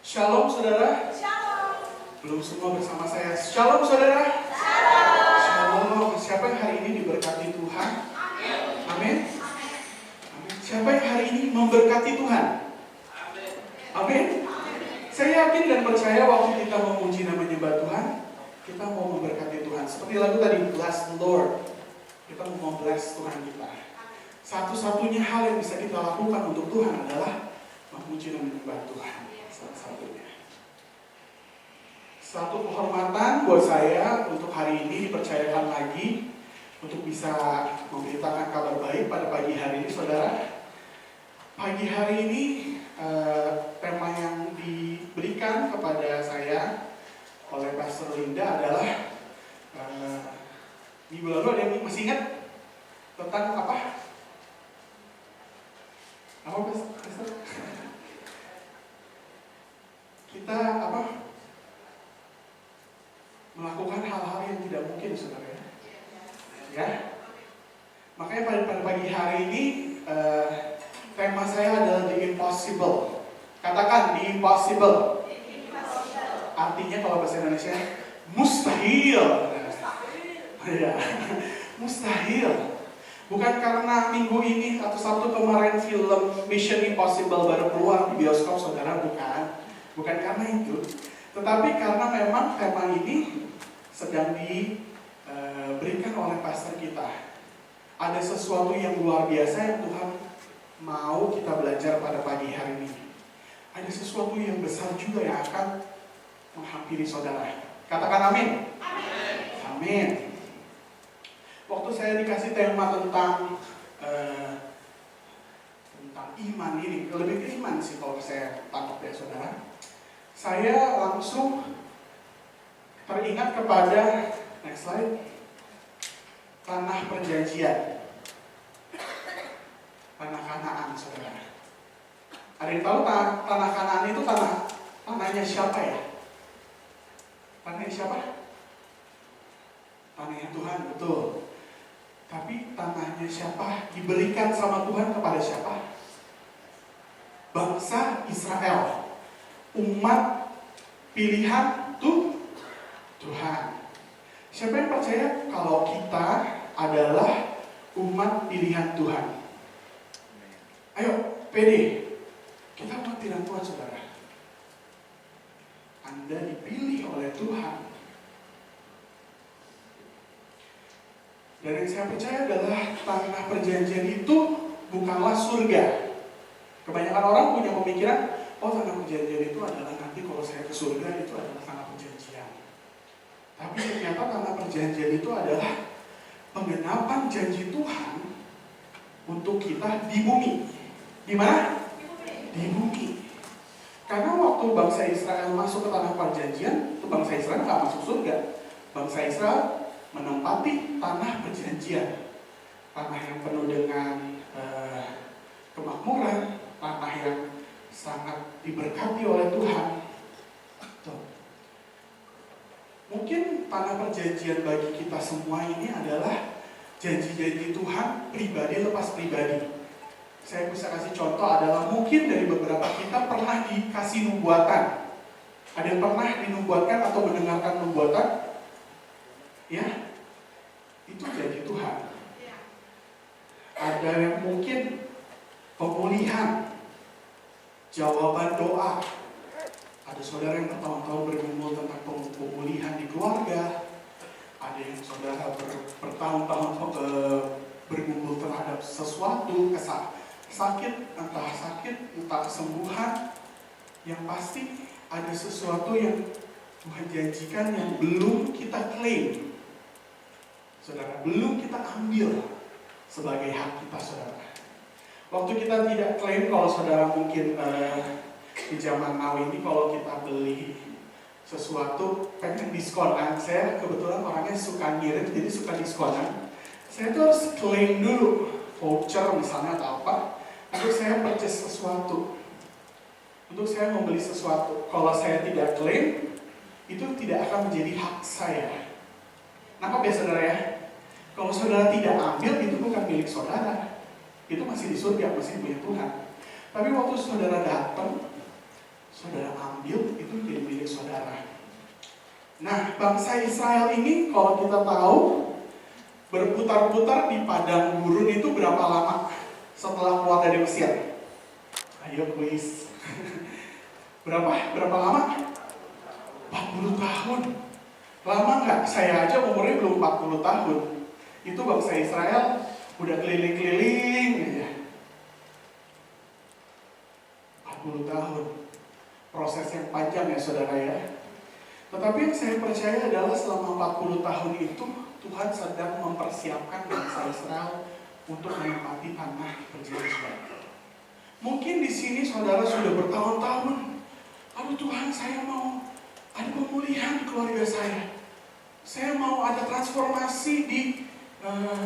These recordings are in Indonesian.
Shalom saudara. Shalom. Belum semua bersama saya. Shalom saudara. Shalom. Shalom. Siapa yang hari ini diberkati Tuhan? Amin. Amin. Amin. Siapa yang hari ini memberkati Tuhan? Amin. Amin. Saya yakin dan percaya waktu kita memuji dan menyembah Tuhan, kita mau memberkati Tuhan. Seperti lagu tadi, Bless the Lord. Kita mau bless Tuhan kita. Satu-satunya hal yang bisa kita lakukan untuk Tuhan adalah memuji dan menyembah Tuhan. Salah-satunya. Satu kehormatan buat saya untuk hari ini dipercayakan lagi untuk bisa memberitakan kabar baik pada pagi hari ini, saudara. Pagi hari ini tema yang diberikan kepada saya oleh Pastor Linda adalah minggu lalu ada yang masih ingat tentang apa? Apa Pastor? Kita apa? Melakukan hal-hal yang tidak mungkin, saudara. Ya. Makanya pada pagi hari ini tema saya adalah the impossible. Katakan the impossible. Artinya kalau bahasa Indonesia mustahil. Ya, mustahil. Bukan karena minggu ini atau Sabtu kemarin film Mission Impossible baru keluar di bioskop, saudara, bukan. Bukan karena itu, tetapi karena memang tema ini sedang diberikan oleh pastor kita. Ada sesuatu yang luar biasa yang Tuhan mau kita belajar pada pagi hari ini. Ada sesuatu yang besar juga yang akan menghampiri saudara. Katakan amin. Amin. Amin. Waktu saya dikasih tema tentang iman ini, lebih ke iman sih kalau saya tangkap ya saudara. Saya langsung teringat kepada, next slide, tanah perjanjian, tanah Kanaan, saudara. Ada yang tahu tanah Kanaan itu tanahnya siapa ya? Tanahnya siapa? Tanahnya Tuhan, betul. Tapi tanahnya siapa? Diberikan sama Tuhan kepada siapa? Bangsa Israel, umat pilihan Tuhan. Siapa yang percaya kalau kita adalah umat pilihan Tuhan? Ayo, pede. Kita umat pilihan Tuhan, saudara. Anda dipilih oleh Tuhan. Dan yang saya percaya adalah tanah perjanjian itu bukanlah surga. Kebanyakan orang punya pemikiran, oh tanah perjanjian itu adalah nanti kalau saya ke surga itu adalah tanah perjanjian. Tapi ternyata tanah perjanjian itu adalah penggenapan janji Tuhan untuk kita di bumi. Di mana? Di bumi. Karena waktu bangsa Israel masuk ke tanah perjanjian, itu bangsa Israel nggak masuk surga. Bangsa Israel menempati tanah perjanjian, tanah yang penuh dengan kemakmuran, tanah yang sangat diberkati oleh Tuhan. Tuh. Mungkin tanah perjanjian bagi kita semua ini adalah janji-janji Tuhan pribadi lepas pribadi. Saya bisa kasih contoh adalah mungkin dari beberapa kita pernah dikasih nubuatan. Ada yang pernah dinubuatkan atau mendengarkan nubuatan? Ya, itu janji Tuhan. Ada yang mungkin pemulihan, jawaban doa. Ada saudara yang bertahun-tahun bergumul tentang pemulihan di keluarga. Ada yang saudara bertahun-tahun bergumul terhadap sesuatu, sakit, entah kesembuhan. Yang pasti ada sesuatu yang Tuhan janjikan yang belum kita klaim. Saudara, belum kita ambil sebagai hak kita, saudara. Waktu kita tidak klaim, kalau saudara mungkin di zaman now ini kalau kita beli sesuatu pengen diskonan, saya kebetulan orangnya suka ngirit, jadi suka diskonan. Saya tuh harus klaim dulu voucher misalnya atau apa, untuk saya purchase sesuatu, untuk saya membeli sesuatu. Kalau saya tidak klaim, itu tidak akan menjadi hak saya. Nangkap ya saudara ya? Kalau saudara tidak ambil, itu bukan milik saudara. Itu masih di surga, masih punya Tuhan. Tapi waktu saudara datang, saudara ambil, itu jadi milik saudara. Nah, bangsa Israel ini kalau kita tahu berputar-putar di padang gurun itu berapa lama setelah keluar dari Mesir? Ayo kuis. Berapa lama? 40 tahun. Lama nggak? Saya aja umurnya belum 40 tahun. Itu bangsa Israel udah keliling-keliling aja. 40 tahun. Proses yang panjang ya saudara ya. Tetapi yang saya percaya adalah selama 40 tahun itu Tuhan sedang mempersiapkan bangsa Israel untuk menempati tanah perjanjian. Mungkin di sini saudara sudah bertahun-tahun. Aduh Tuhan, saya mau ada pemulihan di keluarga saya. Saya mau ada transformasi di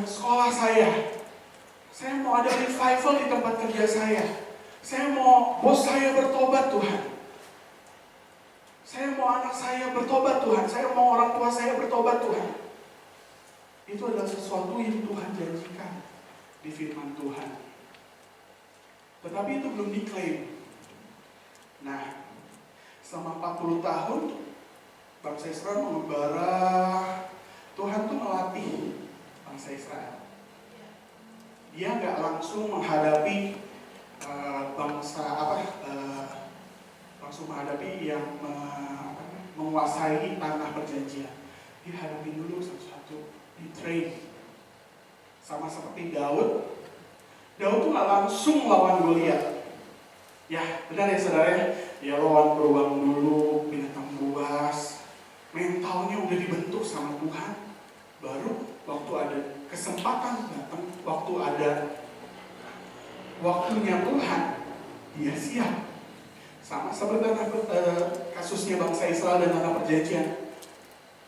sekolah saya. Saya mau ada revival di tempat kerja saya. Saya mau bos saya bertobat Tuhan. Saya mau anak saya bertobat Tuhan. Saya mau orang tua saya bertobat Tuhan. Itu adalah sesuatu yang Tuhan janjikan di firman Tuhan. Tetapi itu belum diklaim. Nah, selama 40 tahun bangsa Israel mengembara. Tuhan tuh melatih bangsa Israel. Dia nggak langsung menghadapi langsung menghadapi yang menguasai tanah perjanjian. Dia hadapi dulu satu-satu, di train. Sama seperti Daud. Daud tuh nggak langsung lawan Goliat. Ya, benar ya saudara. Dia lawan beruang dulu, binatang buas. Mentalnya udah dibentuk sama Tuhan. Baru waktu ada kesempatan datang, waktu ada waktunya Tuhan, dia siap. Sama seperti kasusnya bangsa Israel dan tanah perjanjian.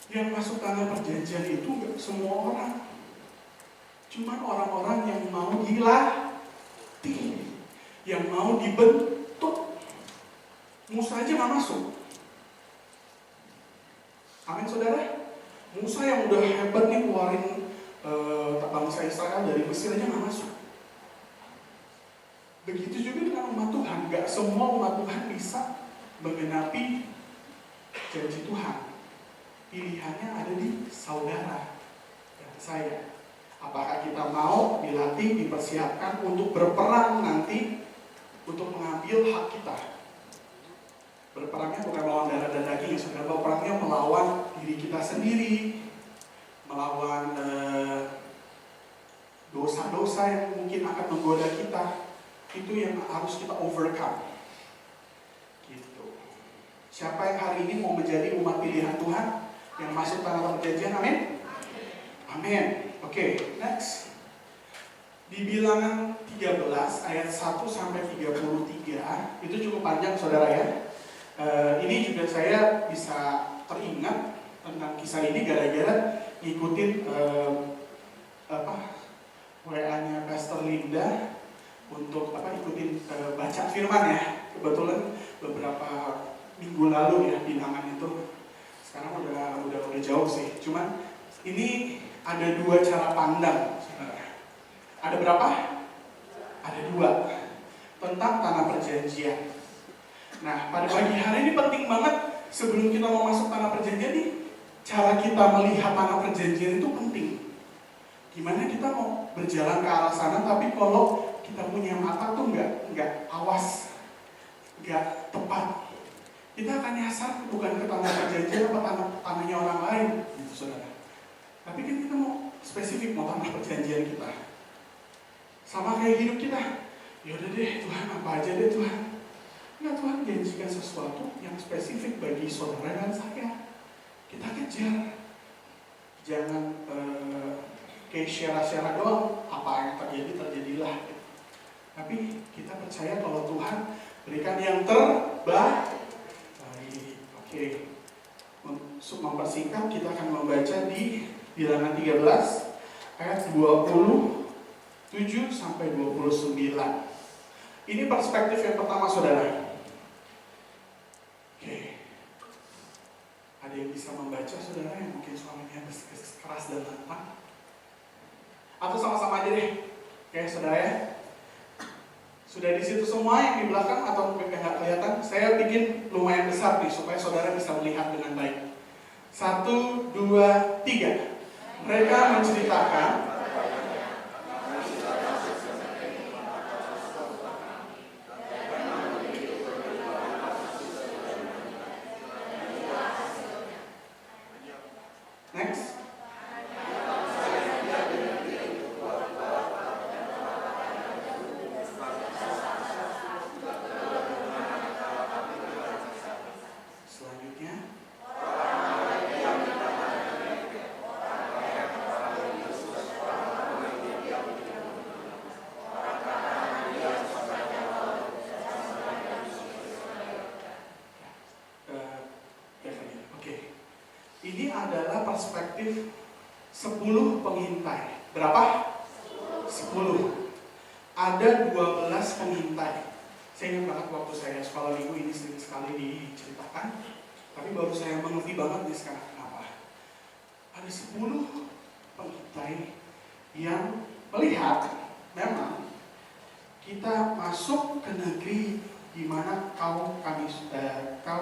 Yang masuk tanah perjanjian itu gak semua orang. Cuma orang-orang yang mau dilatih, yang mau dibentuk. Musa aja gak masuk. Amin saudara. Musa yang udah hebat nih keluarin bangsa Israel dari Mesir aja gak masuk. Begitu juga dengan umat Tuhan. Gak semua umat Tuhan bisa menggenapi janji Tuhan. Pilihannya ada di saudara dan saya. Apakah kita mau dilatih, dipersiapkan untuk berperang nanti untuk mengambil hak kita. Berperangnya bukan melawan darah dan daging, saudara. Berperangnya melawan diri kita sendiri, melawan dosa-dosa yang mungkin akan menggoda kita. Itu yang harus kita overcome. Gitu. Siapa yang hari ini mau menjadi umat pilihan Tuhan yang masuk tanah perjanjian? Amin. Amin. Oke, next. Di Bilangan 13 ayat 1 sampai 33 itu cukup panjang saudara ya. Ini juga saya bisa teringat tentang kisah ini gara-gara ngikutin WA-nya Pastor Linda untuk ikutin baca firman ya. Kebetulan beberapa minggu lalu ya Bilangan itu. Sekarang udah jauh sih. Cuman ini ada dua cara pandang. Ada berapa? Ada dua tentang tanah perjanjian. Nah, pada pagi hari ini penting banget sebelum kita mau masuk tanah perjanjian nih, cara kita melihat tanah perjanjian itu penting. Gimana kita mau berjalan ke arah sana, tapi kalau kita punya mata tuh nggak awas, nggak tepat, kita akan nyasar bukan ke tanah perjanjian apa tanahnya orang lain, gitu saudara. Tapi kan kita mau spesifik mau tanah perjanjian kita. Sama kayak hidup kita. Yaudah deh Tuhan, apa aja deh Tuhan. Enggak, Tuhan janjikan sesuatu yang spesifik bagi saudara dan saya. Kita kejar. Jangan kayak share-share doang. Apa yang terjadi, terjadilah. Tapi kita percaya kalau Tuhan berikan yang terbaik. Oke. Untuk mempersingkat, kita akan membaca di Bilangan 13 ayat 27 sampai 29. Ini perspektif yang pertama saudara. Oke. Ada yang bisa membaca saudara yang mungkin suaranya keras dan lantang? Atau sama-sama aja deh. Oke saudara ya. Sudah di situ semua yang di belakang atau mungkin nggak kelihatan? Saya bikin lumayan besar nih supaya saudara bisa melihat dengan baik. 1, 2, 3. Mereka menceritakan next. Selanjutnya oke. Ini adalah perspektif 10 pengintai. Berapa? 10. Ada 12 pengintai. Saya ingat banget waktu saya sekolah minggu ini sering sekali diceritakan, tapi baru saya mengerti banget nih sekarang kenapa. Ada 10 pengintai yang melihat memang kita masuk ke negeri di mana kau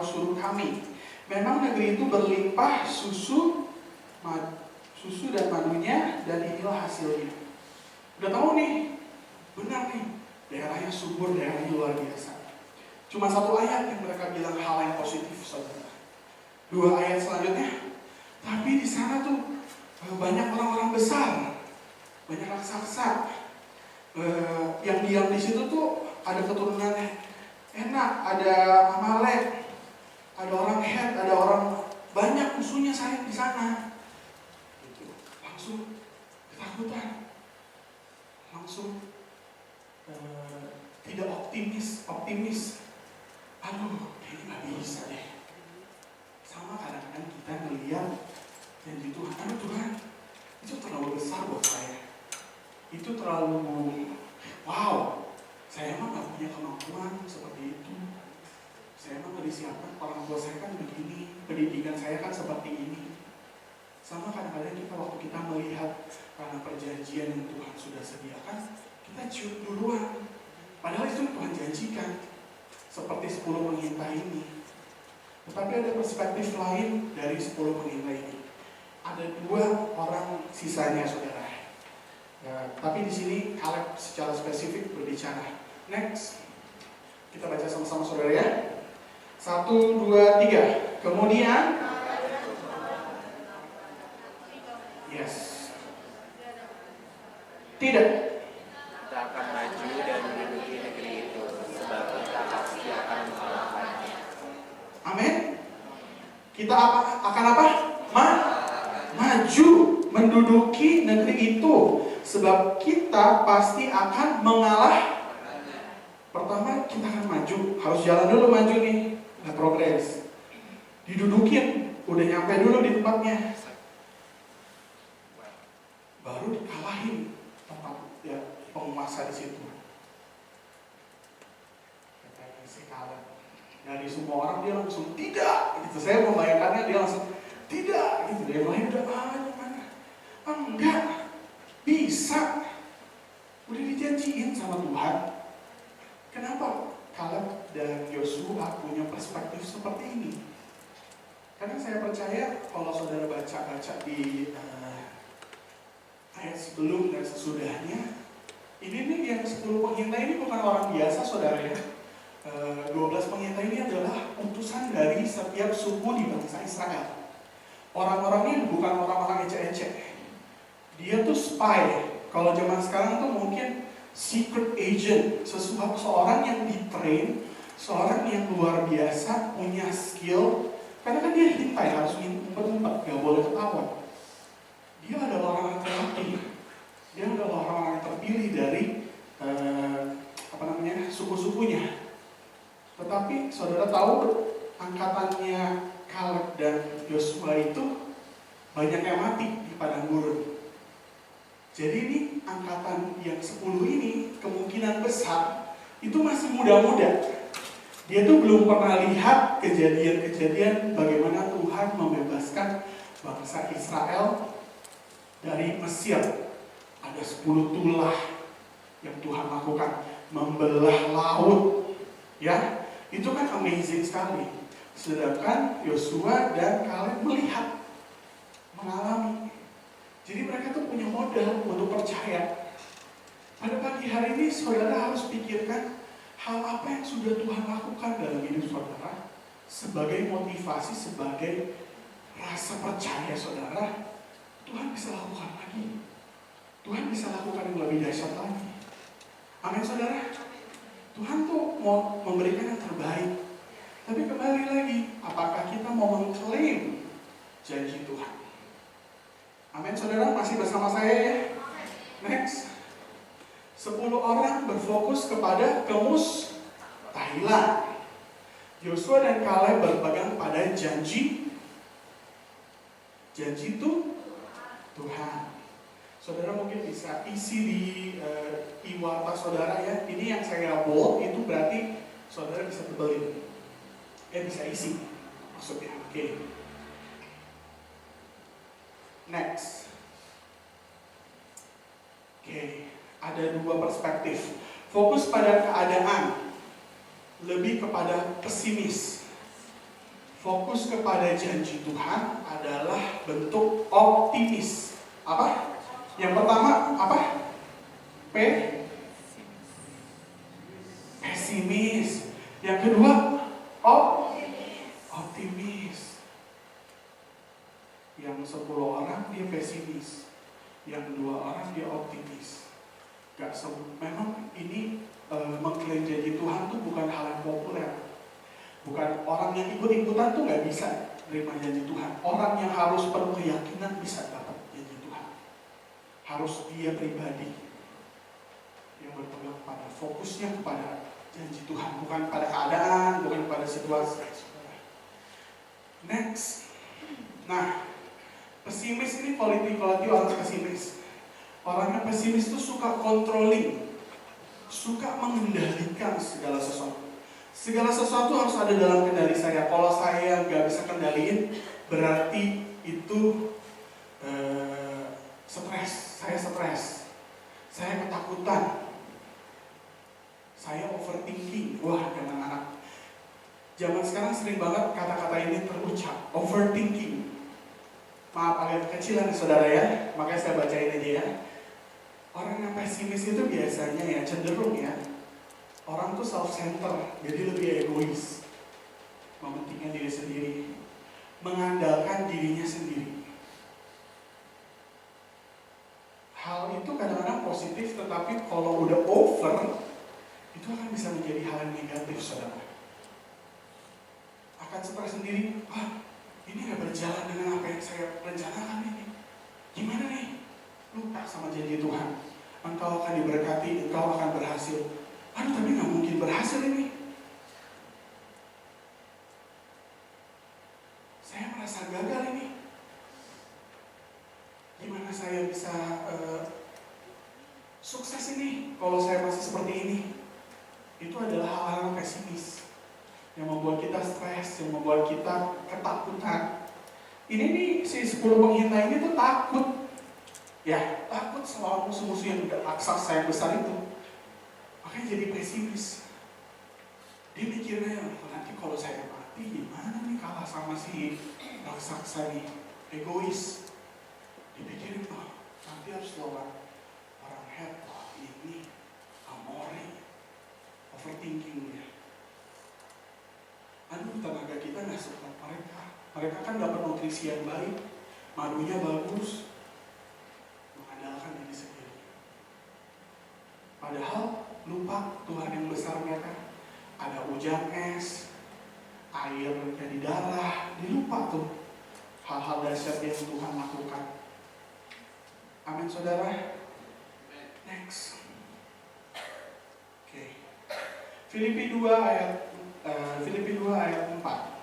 suruh kami. Memang negeri itu berlimpah susu dan madunya, dan inilah hasilnya. Udah tahu nih, benar nih, daerahnya subur, daerahnya luar biasa. Cuma 1 ayat yang mereka bilang hal yang positif, saudara. 2 ayat selanjutnya, tapi di sana tuh banyak orang-orang besar, banyak raksasa. Yang diam di situ tuh ada keturunan enak, ada Amalek, ada orang Het, ada orang banyak musuhnya saya di sana. Gitu. Langsung ketakutan, langsung tidak optimis. Aduh, ini nggak bisa deh. Sama kadang-kadang kita melihat janji Tuhan, aduh Tuhan, itu terlalu besar buat saya. Itu terlalu, wow, saya emang nggak punya kemampuan seperti itu. Saya emang nggak disiapkan, orang tua saya kan begini, pendidikan saya kan seperti ini. Sama kadang-kadang kita waktu kita melihat karena perjanjian yang Tuhan sudah sediakan, kita cium duluan. Padahal itu Tuhan janjikan, seperti 10 pengintai ini. Tetapi ada perspektif lain dari 10 pengintai ini. Ada 2 orang sisanya, saudara. Ya, tapi di sini Kaleb secara spesifik berbicara. Next, kita baca sama-sama, saudara ya. 1, 2, 3. Kemudian, yes, tidak. Kita akan maju dan menduduki negeri itu, sebab kita pasti akan mengalahkannya. Amin. Kita akan apa? Maju menduduki negeri itu, sebab kita pasti akan mengalah. Pertama kita akan maju, harus jalan dulu maju nih, nggak progres. Didudukin, udah nyampe dulu di tempatnya, baru dikalahin tempat ya penguasa di situ. Katanya si Kaleb, dari semua orang dia langsung tidak, gitu. Saya membayangkannya dia langsung tidak, gitu. Dia lain udah mana? Enggak, bisa. Udah dijanjiin sama Tuhan. Kenapa Kaleb dan Yosua punya perspektif seperti ini? Karena saya percaya kalau saudara baca-baca di ayat sebelum dan sesudahnya, ini nih yang 10 pengintai ini bukan orang biasa, saudara ya. 12 pengintai ini adalah utusan dari setiap suku di bangsa Israel. Orang-orangnya bukan orang-orang ecek-ecek. Dia tuh spy. Kalau zaman sekarang tuh mungkin secret agent, seseorang yang ditrain, seorang yang luar biasa, punya skill. Karena kan dia hintai, harus ngumpet-ngumpet, gak boleh ketahuan. Dia adalah orang yang terlatih. Dia adalah orang yang terpilih dari suku-sukunya. Tetapi saudara tahu angkatannya Kaleb dan Yosua itu banyak yang mati di padang gurun. Jadi ini angkatan yang 10 ini kemungkinan besar itu masih muda-muda. Dia tuh belum pernah lihat kejadian-kejadian bagaimana Tuhan membebaskan bangsa Israel dari Mesir. Ada 10 tulah yang Tuhan lakukan. membelah laut. Ya, itu kan amazing sekali. Sedangkan Yosua dan Kaleb melihat, mengalami. Jadi mereka tuh punya modal untuk percaya. Pada pagi hari ini saudara harus pikirkan hal apa yang sudah Tuhan lakukan dalam hidup saudara sebagai motivasi, sebagai rasa percaya saudara. Tuhan bisa lakukan lagi. Tuhan bisa lakukan yang lebih dahsyat lagi. Amin saudara. Tuhan tuh mau memberikan yang terbaik. Tapi kembali lagi, apakah kita mau mengklaim janji Tuhan? Amin saudara, masih bersama saya ya. Next. 10 orang berfokus kepada kemustahilan. Yosua dan Kaleb berpegang pada janji itu Tuhan. Saudara mungkin bisa isi di iwata saudara ya. Ini yang saya bold itu berarti saudara bisa tebelin. Bisa isi maksudnya. Oke. Next. Oke, ada 2 perspektif. Fokus pada keadaan, lebih kepada pesimis. Fokus kepada janji Tuhan adalah bentuk optimis. Apa? Yang pertama apa? Pesimis. Yang kedua optimis. Yang 10 orang dia pesimis, yang 2 orang dia optimis. Memang ini mengklaim janji Tuhan tuh bukan hal yang populer. Bukan orang yang ikut-ikutan tuh nggak bisa terima janji Tuhan. Orang yang harus penuh keyakinan bisa dapat janji Tuhan. Harus dia pribadi yang berpegang pada fokusnya kepada janji Tuhan, bukan pada keadaan, bukan pada situasi. Next. Nah, pesimis ini quality orang pesimis. Orang yang pesimis itu suka controlling, suka mengendalikan segala sesuatu. Segala sesuatu harus ada dalam kendali saya. Kalau saya nggak bisa kendaliin, berarti itu stres. Saya stres. Saya ketakutan. Saya overthinking. Wah, zaman anak zaman sekarang sering banget kata-kata ini terucap. Overthinking. Maaf agak kecilan saudara ya, makanya saya bacain aja ya. Orang yang pesimis itu biasanya ya cenderung ya, orang tuh self-center, jadi lebih egois, mementingkan diri sendiri, mengandalkan dirinya sendiri. Hal itu kadang-kadang positif, tetapi kalau udah over, itu akan bisa menjadi hal yang negatif saudara. Akan stres sendiri, ini gak berjalan dengan apa yang saya rencanakan ini. Gimana nih? Lupa sama janji Tuhan. Engkau akan diberkati, engkau akan berhasil. Tapi gak mungkin berhasil ini. Saya merasa gagal ini. Gimana saya bisa sukses ini kalau saya masih seperti ini? Itu adalah hal-hal pesimis yang membuat kita stres, yang membuat kita ketakutan. Ini nih si 10 penghina ini tuh takut. Ya, takut sama musuh-musuh yang raksasa yang besar itu. Makanya jadi pesimis. Dia mikirnya, nanti kalau saya mati gimana nih kalah sama si raksasa nih. Egois. Dipikirin, nanti harus lawan orang head. Ini amori. Overthinking ya. Tenaga kita nggak sekuat mereka. Mereka kan dapat nutrisi yang baik, madunya bagus, mengandalkan diri sendiri. Padahal lupa Tuhan yang besar mereka. Ada hujan es, air jadi darah, dilupa tuh hal-hal dahsyat yang Tuhan lakukan. Amin saudara. Next. Oke. Filipi 2 ayat 4.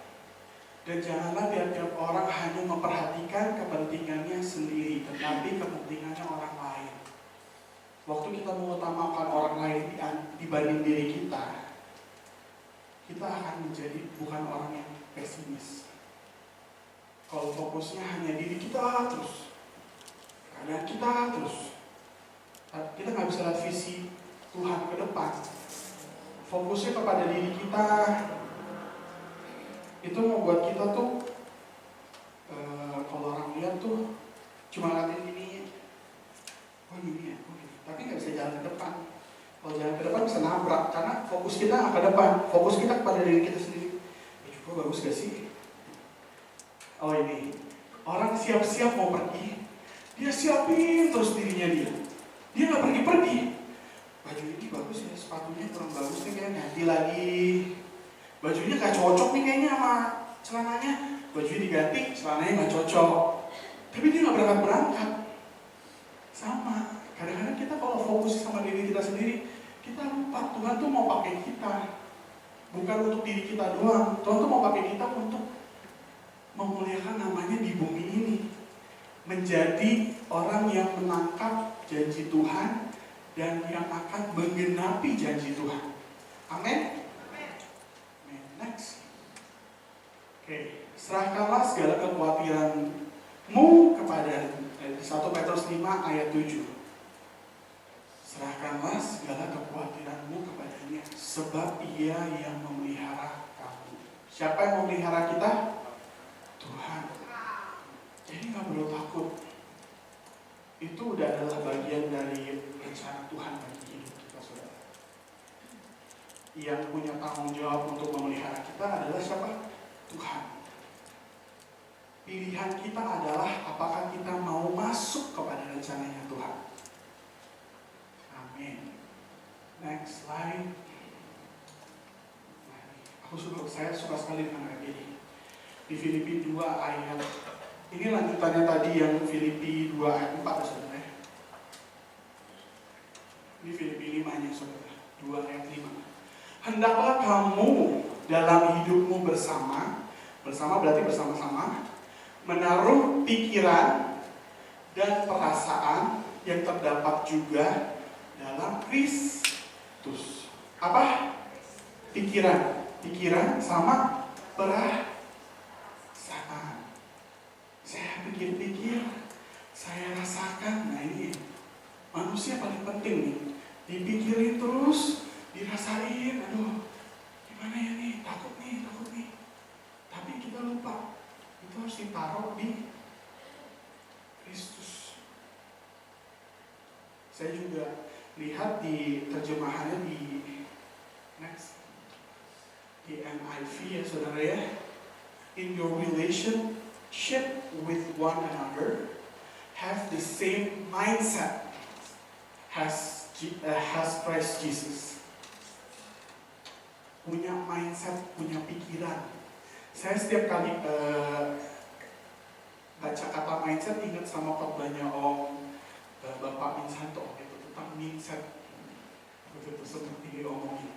Dan janganlah tiap-tiap orang hanya memperhatikan kepentingannya sendiri, tetapi kepentingannya orang lain. Waktu kita mengutamakan orang lain dibanding diri kita akan menjadi bukan orang yang pesimis. Kalau fokusnya hanya diri kita terus, keadaan kita terus, kita nggak bisa lihat visi Tuhan ke depan. fokusnya kepada diri kita, itu membuat kita tuh kalau orang lihat tuh cuma ngatain gini, oh gini ya, oh gini. Tapi nggak bisa jalan ke depan. Kalau jalan ke depan bisa nabrak, karena fokus kita nggak ke depan, fokus kita kepada diri kita sendiri. Kok bagus gak sih? Oh ini, orang siap-siap mau pergi, dia siapin terus dirinya dia nggak pergi-pergi. Baju ini bagus ya, sepatunya kurang bagus nih, kayaknya ganti lagi. Bajunya nggak cocok nih kayaknya sama celananya, bajunya diganti, celananya nggak cocok. Tapi dia nggak berangkat. Sama, kadang-kadang kita kalau fokus sama diri kita sendiri, kita lupa Tuhan tuh mau pakai kita, bukan untuk diri kita doang. Tuhan tuh mau pakai kita untuk memuliakan namanya di bumi ini, menjadi orang yang menangkap janji Tuhan dan yang akan menggenapi janji Tuhan. Amin. Next. Oke, serahkanlah segala kekhawatiranmu kepada 1 Petrus 5 ayat 7. Serahkanlah segala kekhawatiranmu kepadanya, sebab Ia yang memelihara kamu. Siapa yang memelihara kita? Tuhan. Jadi nggak perlu takut. Itu udah adalah bagian dari rencana Tuhan bagi hidup kita, saudara. Yang punya tanggung jawab untuk memelihara kita adalah siapa? Tuhan. Pilihan kita adalah apakah kita mau masuk kepada rencananya Tuhan. Amin. Next slide. Saya suka sekali dengan ayat ini. Di Filipi 2 ayat, ini lanjutannya tadi yang Filipi 2 ayat 4 ya saudara. Ini Filipi 5-nya saudara, 2 ayat 5. Hendaklah kamu dalam hidupmu bersama berarti bersama-sama, menaruh pikiran dan perasaan yang terdapat juga dalam Kristus. Apa? Pikiran sama perasaan. Saya pikir-pikir, saya rasakan. Nah ini manusia paling penting nih, dipikirin terus, dirasain. Aduh, gimana ya nih, takut nih. Tapi kita lupa, itu harus ditaruh di Kristus. Saya juga lihat di terjemahannya di NIV ya saudara ya. In your relationship with one another, have the same mindset as Christ Jesus. Punya mindset, punya pikiran. Saya setiap kali baca kata mindset ingat sama khotbahnya Bapak Minsanto itu tentang mindset. Begitu seperti diomongin.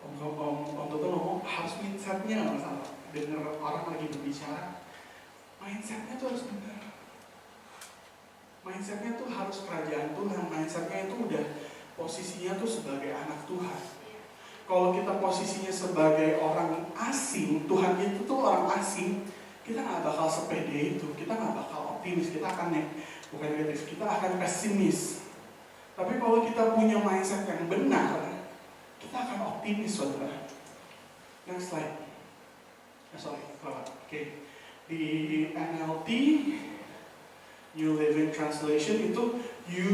Om Toto ngomong harus mindsetnya nggak masalah. Dengar orang lagi berbicara, mindsetnya tuh harus benar. Mindsetnya tuh harus kerajaan Tuhan. Mindsetnya itu udah posisinya tuh sebagai anak Tuhan. Kalau kita posisinya sebagai orang asing, Tuhan itu tuh orang asing, kita nggak bakal sepede itu, kita nggak bakal optimis, kita akan bukan negatif, kita akan pesimis. Tapi kalau kita punya mindset yang benar, kita akan optimis, saudara. Next slide. Oke. Di NLT, New Living Translation itu, you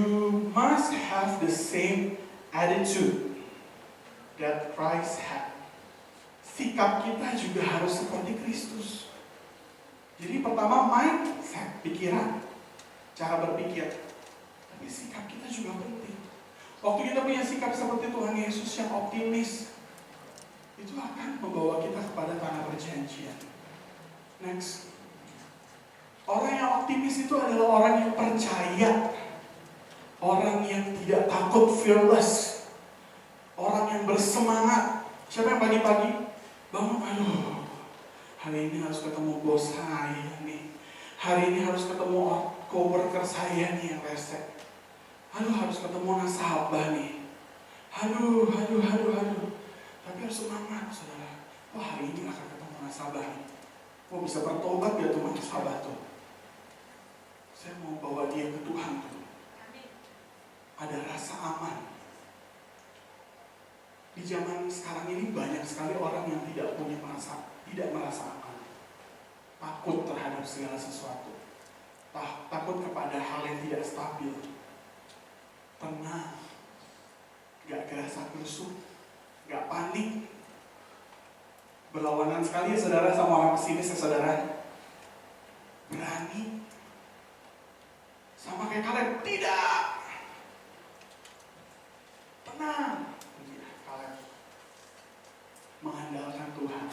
must have the same attitude that Christ had. Sikap kita juga harus seperti Kristus. Jadi pertama mindset, pikiran, cara berpikir. Tapi sikap kita juga penting. Waktu kita punya sikap seperti Tuhan Yesus yang optimis, itu akan membawa kita kepada tanah perjanjian. Next. Orang yang optimis itu adalah orang yang percaya. Orang yang tidak takut, fearless. Orang yang bersemangat. Siapa yang pagi-pagi bangun, aduh, hari ini harus ketemu bos saya nih. Hari ini harus ketemu coworker saya nih yang resek. Aduh, harus ketemu nasabah nih. Aduh. Tapi harus semangat, saudara. Wah, hari ini akan ketemu nasabah nih. Wah, bisa bertobat ya tuh nasabah tuh. Saya mau bawa dia ke Tuhan tuh. Ada rasa aman. Di zaman sekarang ini banyak sekali orang yang tidak merasa aman, takut terhadap segala sesuatu, takut kepada hal yang tidak stabil. Tenang, gak gerasa gerusuk, gak panik. Berlawanan sekali ya saudara sama orang pesimis ya saudara. Berani. Sama kayak Kaleb, tidak. Tenang. Kaleb mengandalkan Tuhan.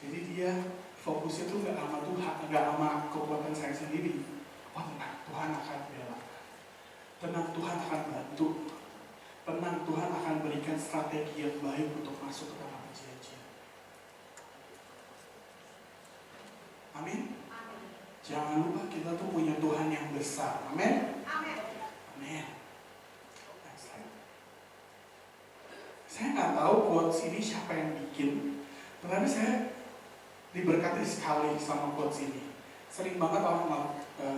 Jadi dia fokusnya tuh gak sama Tuhan, gak sama kekuatan saya sendiri. Oh tenang, Tuhan akan bela. Tenang, Tuhan akan bantu. Tenang, Tuhan akan berikan strategi yang baik untuk masuk ke dalam perjanjian. Amin? Jangan lupa kita tuh punya Tuhan yang besar. Amin? Amin. Next slide. Saya nggak tahu quotes ini siapa yang bikin, tetapi saya diberkati sekali sama quotes ini. Sering banget orang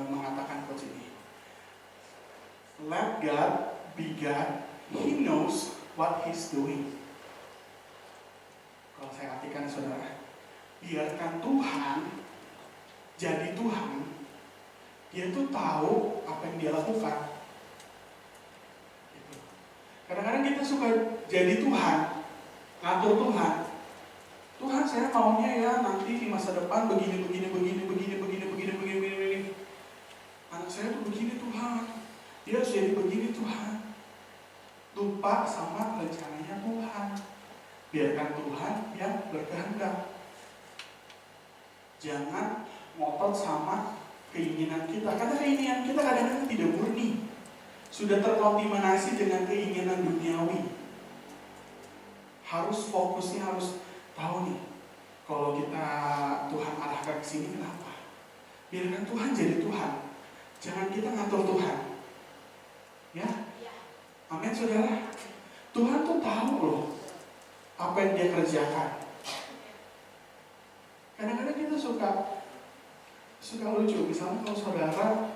mengatakan quotes ini. Let God be God. He knows what He's doing. Kalau saya artikan saudara, biarkan Tuhan jadi Tuhan. Dia tuh tahu apa yang dia lakukan. Gitu. Kadang-kadang kita suka jadi Tuhan, ngatur Tuhan. Tuhan, saya maunya ya nanti di masa depan begini. Anak saya tuh begini Tuhan. Dia harus jadi begini Tuhan. Lupa sama rencananya Tuhan. Biarkan Tuhan yang berkehendak. Jangan ngotot sama keinginan kita. Karena keinginan kita kadang-kadang tidak murni. Sudah terkontaminasi dengan keinginan duniawi. Harus fokusnya harus tahu nih. Kalau kita Tuhan arahkan ke sini kenapa? Biarkan Tuhan jadi Tuhan. Jangan kita ngatur Tuhan. Ya? Amin saudara. Tuhan tuh tahu loh apa yang dia kerjakan. Kadang-kadang kita suka lucu. Misalnya kalau saudara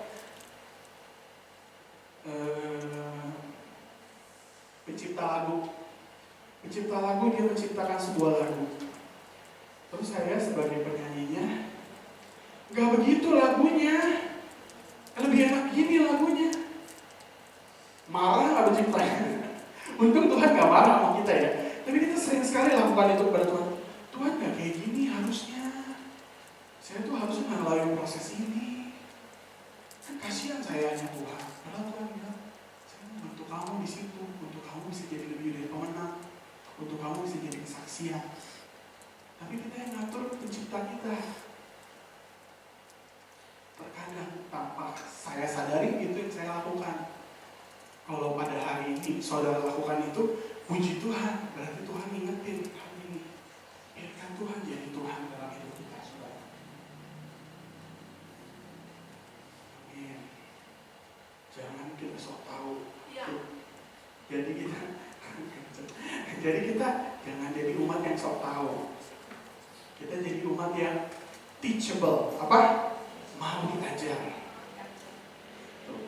pencipta lagu dia menciptakan sebuah lagu. Terus saya sebagai penyanyinya, gak begitu lagunya, lebih enak gini lagunya. Marah gak penciptanya. Untung Tuhan gak marah sama kita ya. Tapi kita sering sekali lakukan itu kepada Tuhan. Tuhan gak kayak gini harusnya. Saya tuh harusnya melalui proses ini. Kan kasihan sayanya Tuhan. Padahal Tuhan bilang, saya membantu kamu di situ, untuk kamu bisa jadi lebih dari pemenang, untuk kamu bisa jadi kesaksian. Tapi kita yang ngatur pencipta kita. Terkadang tanpa saya sadari itu yang saya lakukan. Kalau pada hari ini saudara lakukan itu, puji Tuhan, berarti Tuhan ingetin hari ini. Biarkan Tuhan jadi Tuhan dalam hidup kita, saudara. Amin. Jangan kita sok tahu. Jadi kita jangan jadi umat yang sok tahu. Kita jadi umat yang teachable. Apa? Mau diajar.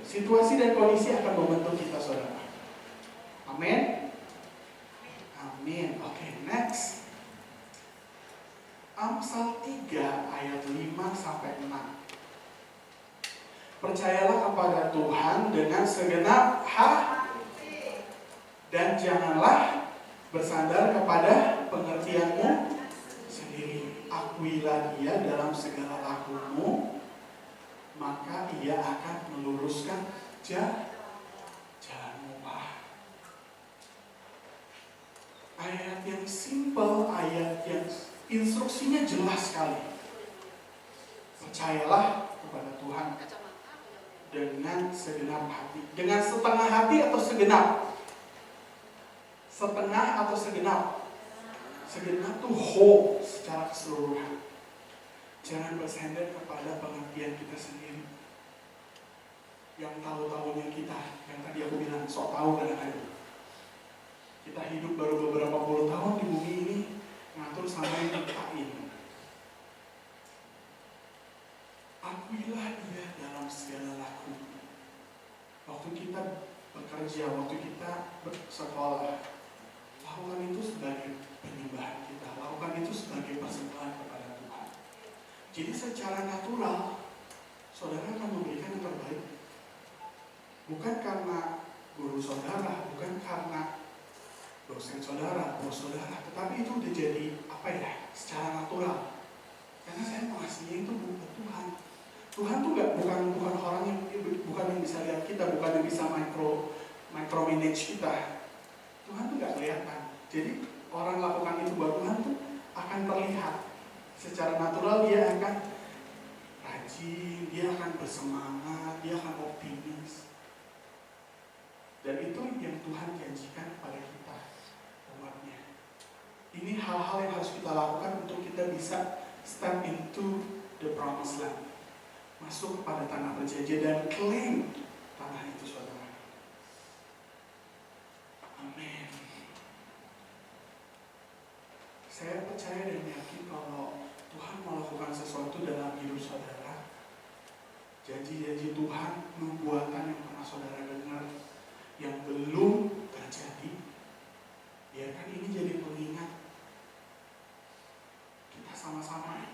Situasi dan kondisi akan membentuk kita, saudara. Amin. Amin. Oke, next. Amsal 3 ayat 5-6. Percayalah kepada Tuhan dengan segenap hati dan janganlah bersandar kepada pengertianmu sendiri. Akuilah Dia dalam segala lakumu, maka Ia akan meluruskan jalanmu. Ayat yang simple, ayat yang instruksinya jelas sekali. Percayalah kepada Tuhan dengan segenap hati. Dengan setengah hati atau segenap? Setengah atau segenap? Segenap tuh whole, secara keseluruhan. Jangan bersandar kepada pengertian kita sendiri. Yang tahu-tahunya kita, yang tadi aku bilang, sok tahu kadang-kadang. Kita hidup baru beberapa puluh tahun di bumi ini, ngatur sama yang nyiptain. Akuilah Dia dalam segala laku. Waktu kita bekerja, waktu kita kita bersekolah, lakukan itu sebagai penyembahan kita, lakukan itu sebagai persembahan kepada Tuhan. Jadi secara natural, saudara akan memberikan yang terbaik. Bukan karena guru saudara, bukan karena dosen saudara, bos saudara, tetapi itu udah jadi secara natural. Karena saya mengasihi itu bukan Tuhan. Tuhan tuh bukan orang yang bisa lihat kita, bukan yang bisa micromanage kita. Tuhan tuh nggak kelihatan. Jadi orang lakukan itu buat Tuhan tuh akan terlihat. Secara natural dia akan rajin, dia akan bersemangat, dia akan optimis. Dan itu yang Tuhan janjikan kepada kita, umatnya. Ini hal-hal yang harus kita lakukan untuk kita bisa step into the promised land, masuk kepada tanah perjanjian dan claim tanah itu, saudara. Amin. Saya percaya dan yakin kalau Tuhan melakukan sesuatu dalam hidup saudara, janji-janji Tuhan, nubuatan yang pernah saudara dengar, yang belum terjadi, biarkan ini jadi pengingat kita sama-sama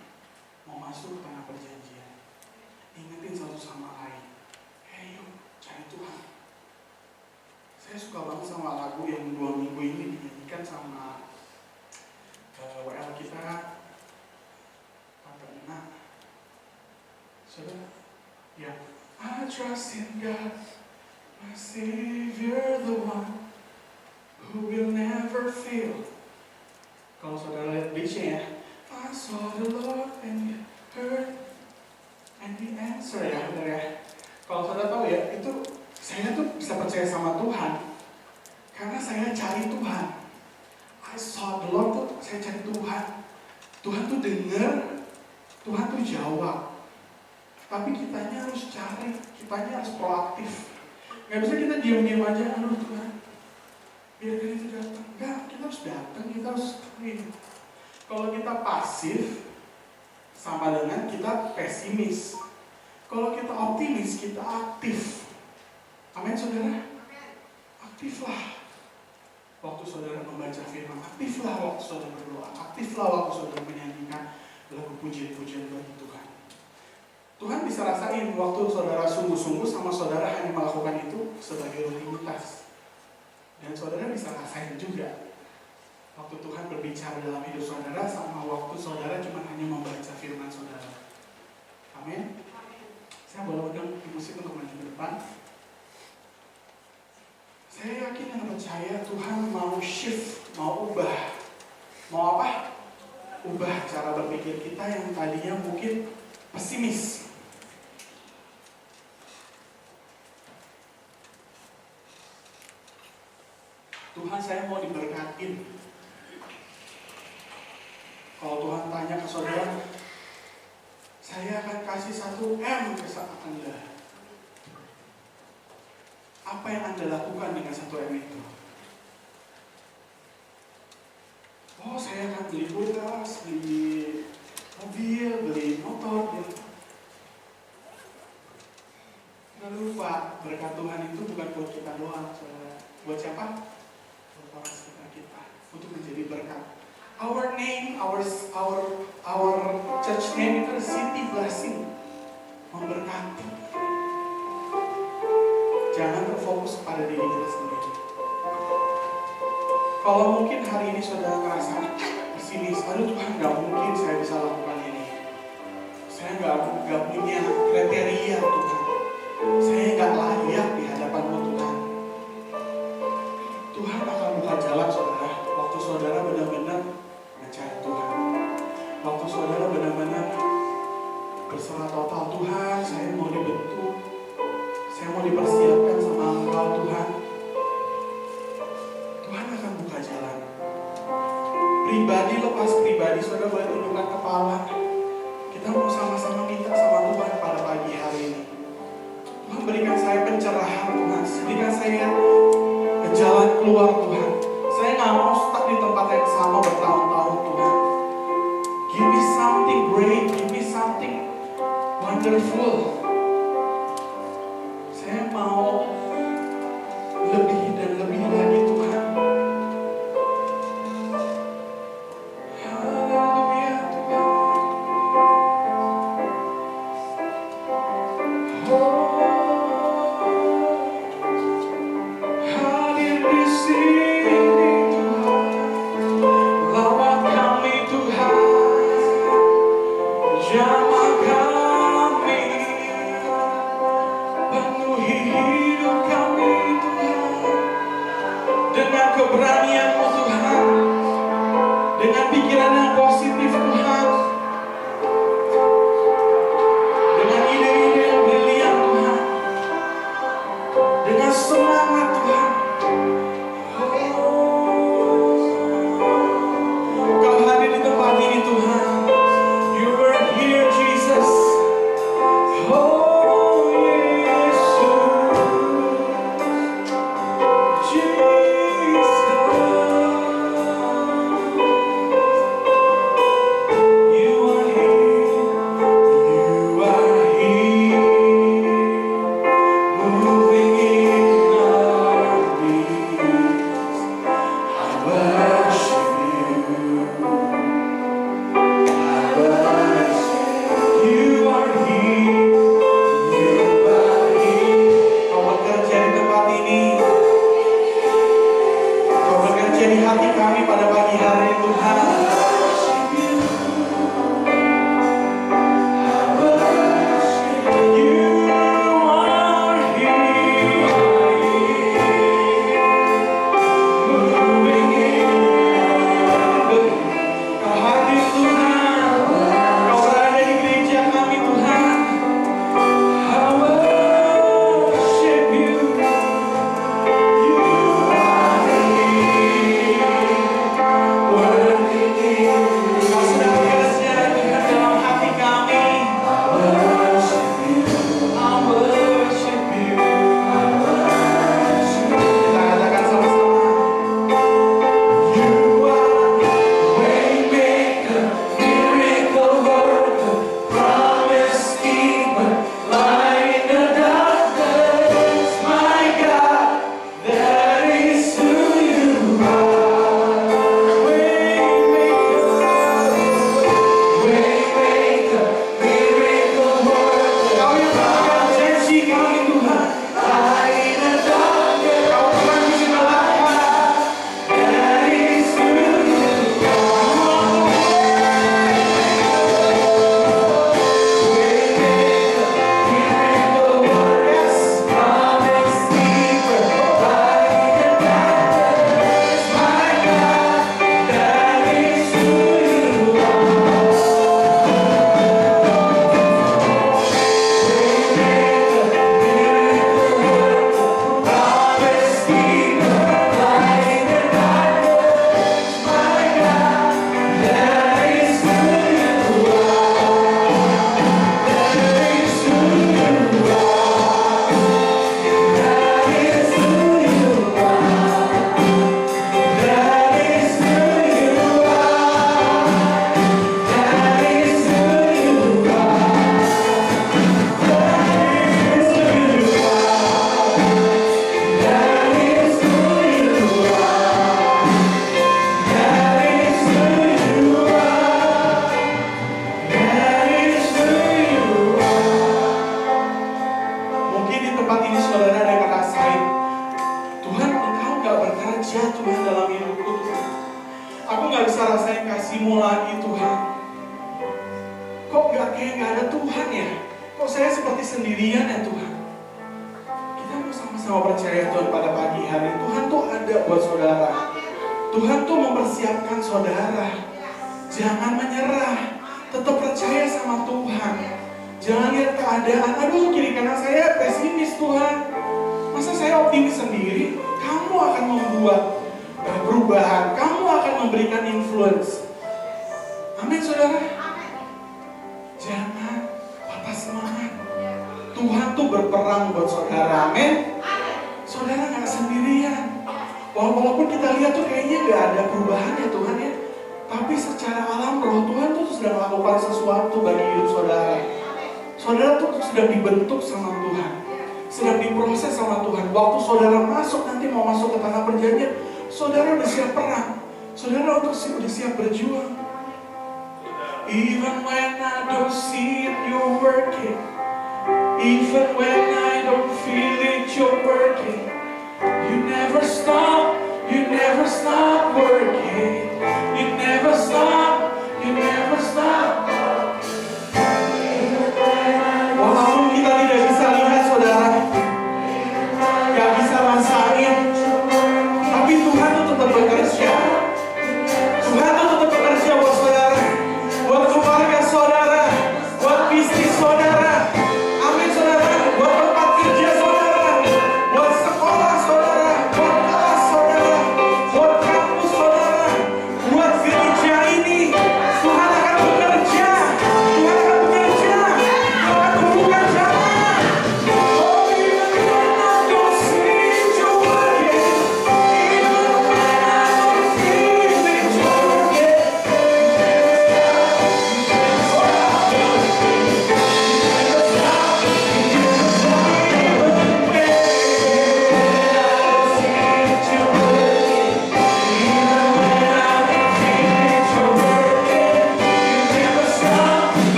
mau masuk ke tanah perjanjian. Ingetin satu sama lain, yuk cari Tuhan. Saya suka banget sama lagu yang 2 minggu ini dinyanyikan sama WL kita, Tante Ina. Saudara, yang I trust in God, my Savior, the one who will never fail. Kalau saudara lihat beach-nya ya, I saw the Lord and He heard and He answered, ya benar ya. Kalau saudara tahu ya, itu saya tuh bisa percaya sama Tuhan karena saya cari Tuhan. I saw the Lord tuh saya cari Tuhan. Tuhan tuh dengar, Tuhan tuh jawab. Tapi kitanya harus cari, kitanya harus proaktif. Gak bisa kita diam-diam aja, aduh Tuhan, biarkan itu datang. Enggak, kita harus datang, kita harus cari. Kalau kita pasif, sama dengan kita pesimis. Kalau kita optimis, kita aktif. Amin, saudara? Aktiflah. Waktu saudara membaca firman, aktiflah waktu saudara berdoa, aktiflah waktu saudara menyanyikan lagu pujian-pujian bagi Tuhan. Tuhan bisa rasain waktu saudara sungguh-sungguh sama saudara hanya melakukan itu sebagai rutinitas. Dan saudara bisa rasain juga waktu Tuhan berbicara dalam hidup saudara sama waktu saudara cuma hanya membaca firman saudara. Amin. Saya boleh undang musik untuk maju ke depan. Saya yakin dan percaya Tuhan mau shift, mau ubah. Mau apa? Ubah cara berpikir kita yang tadinya mungkin pesimis. Tuhan, saya mau diberkatin. Kalau Tuhan tanya ke saudara, saya akan kasih 1 M ke Anda. Apa yang Anda lakukan dengan 1 M itu? Oh, saya akan beli kulkas, beli mobil, beli motor. Jangan lupa, berkat Tuhan itu bukan buat kita doang, saudara. Buat siapa? Buat orang sekitar kita, untuk menjadi berkat. Our name, our church name itu City Blessing, memberkati. Jangan terfokus pada diri kita sendiri. Kalau mungkin hari ini saudara ngerasa pesimis, aduh Tuhan, gak mungkin saya bisa lakukan ini. Saya gak punya kriteria Tuhan. Saya gak layak di hadapan-Mu Tuhan. Tuhan akan buka jalan saudara. Waktu saudara benar-benar mencari Tuhan. Waktu saudara benar-benar berserah total, Tuhan, saya mau dibentuk. Saya mau dipersiapkan sama Engkau Tuhan. Tuhan akan buka jalan. Pribadi lepas pribadi, saudara boleh tundukkan kepala. Kita mau sama-sama minta sama Tuhan pada pagi hari ini. Tuhan, berikan saya pencerahan Tuhan. Berikan saya jalan keluar Tuhan. Saya gak mau stuck di tempat yang sama bertahun-tahun Tuhan. Give me something great, give me something wonderful. Saya mau lebih dan lebih pikiran yang positif Tuhan, dengan ide-ide yang brilian Tuhan, dengan semangat Tuhan. Kau hadir di tempat ini Tuhan. You are here Jesus. Oh Yesus, Jesus. You are here. You are here. Moving in our midst. I worship you. You are here, you are here. Kau bekerja di tempat ini. Kau bekerja di hati kami pada pagi hari ini Tuhan. You are here, moving in. Kau hadir Tuhan. Kau berada di gereja kami Tuhan. I worship you. You are here, working in. Kau sedang bekerja Tuhan dalam hati kami. I worship you. I worship you. I worship you. Kita katakan sama-sama. You are waymaker, miracle worker, promise keeper, light in the darkness. My God, that is who you are. Waymaker, miracle worker. Kau yang berikan janji kami Tuhan. Light in the darkness. Kau Tuhan di sebelah. That is who you are. Miracle worker, promise keeper, light in the darkness. My God, that is who you are. Mungkin di tempat ini saudara ada yang ngerasain, Tuhan Engkau gak bekerja Tuhan dalam hidupku Tuhan. Aku gak bisa rasain kasih-Mu lagi Tuhan. Kok kayak gak ada Tuhan ya? Kok saya seperti sendirian ya Tuhan? Kita mau sama-sama percaya Tuhan pada pagi hari. Tuhan tuh ada buat saudara. Tuhan tuh mempersiapkan saudara. Jangan menyerah. Tetap percaya sama Tuhan. Jangan lihat keadaan, aduh kiri kanan saya pesimis Tuhan. Masa saya optimis sendiri? Kamu akan membuat perubahan. Kamu akan memberikan influence. Amin saudara. Jangan patah semangat. Tuhan tuh berperang buat saudara. Amin. Saudara gak sendirian. Walaupun kita lihat tuh kayaknya gak ada perubahan ya Tuhan ya. Tapi secara alam roh Tuhan tuh sedang melakukan sesuatu bagi hidup saudara. Saudara tuh sedang dibentuk sama Tuhan. Sedang diproses sama Tuhan. Waktu saudara masuk nanti mau masuk ke tanah perjanjian, saudara udah siap perang. Saudara udah siap berjuang. Even when I don't see it, you're working. Even when I don't feel it, you're working. You never stop working. You never stop. Walaupun kita tidak bisa lihat saudara, gak bisa rasain, tapi Tuhan itu tetap bekerja. Tuhan itu tetap bekerja buat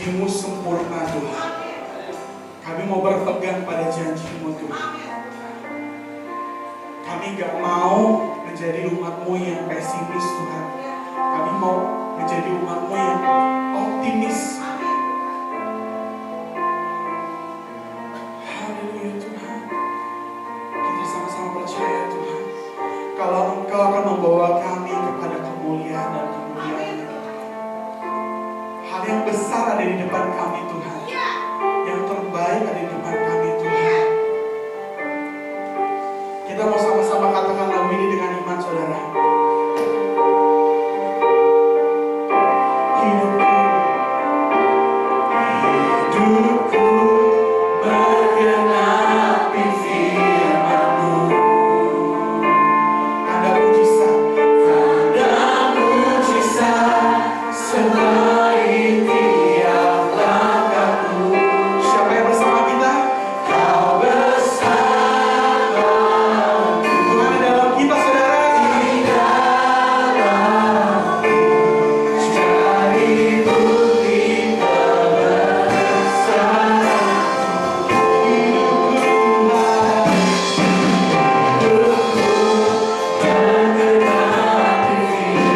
janji-Mu sempurna Tuhan. Kami mau berpegang pada janji-Mu Tuhan. Kami gak mau menjadi umat-Mu yang pesimis Tuhan. Kami mau menjadi umat-Mu yang optimis. Haleluya Tuhan. Kita sama-sama percaya Tuhan, kalau Engkau akan membawa kami kepada kemuliaan dan kemuliaan. Hal yang besar ada di depan kami Tuhan. Yang terbaik ada di depan kami Tuhan. Kita mau sama-sama katakan lagu ini dengan iman saudara. Hidupku menggenapi firman-Mu. Tanda mujizat sertai tiap langkahku. Siapa yang bersama kita? Kau bersama Tuhan dalam kita saudara. Di dalam cari bukti kebesaran.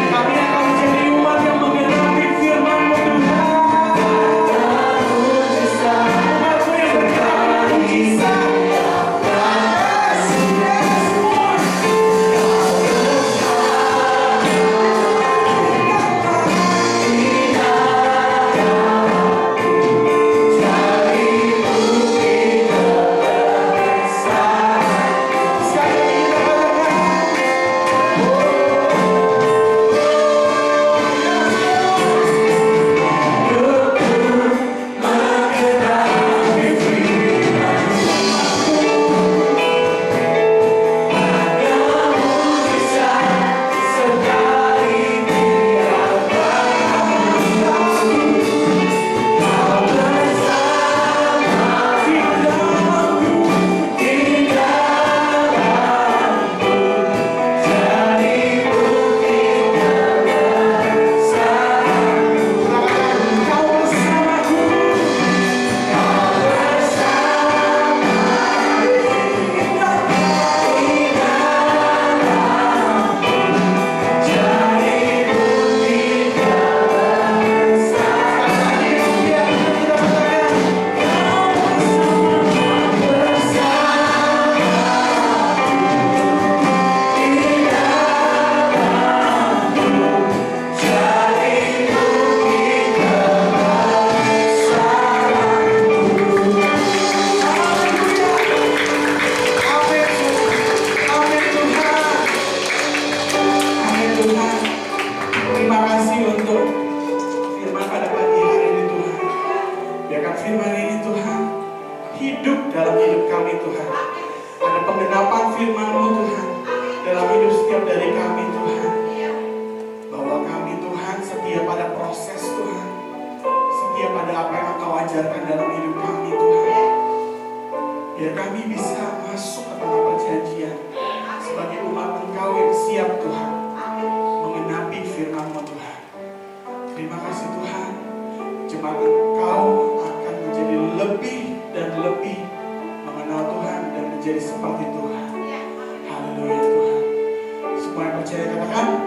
Kami akan menjadi umat yang menggenapi firman-Mu Tuhan. Umat-Mu yang bergerak mujizat. Sekali lagi kita katakan, Kau bersamaku. Amin Tuhan. Amin Tuhan. Terima kasih untuk firman pada pagi hari ini Tuhan. Biarkan firman ini Tuhan hidup dalam hidup kami Tuhan. Ada penggenapan firman-Mu Tuhan dalam hidup setiap dari kami Tuhan. Bahwa kami Tuhan setia pada proses Tuhan. Setia pada apa yang Engkau ajarkan dalam hidup kami Tuhan. Biar kami bisa masuk ke tanah perjanjian sebagai umat Engkau yang siap Tuhan mengenapi firman-Mu Tuhan. Terima kasih Tuhan. Jemaat Engkau akan menjadi lebih dan lebih mengenal Tuhan dan menjadi seperti Tuhan. Haleluya Tuhan. Semua yang percaya katakan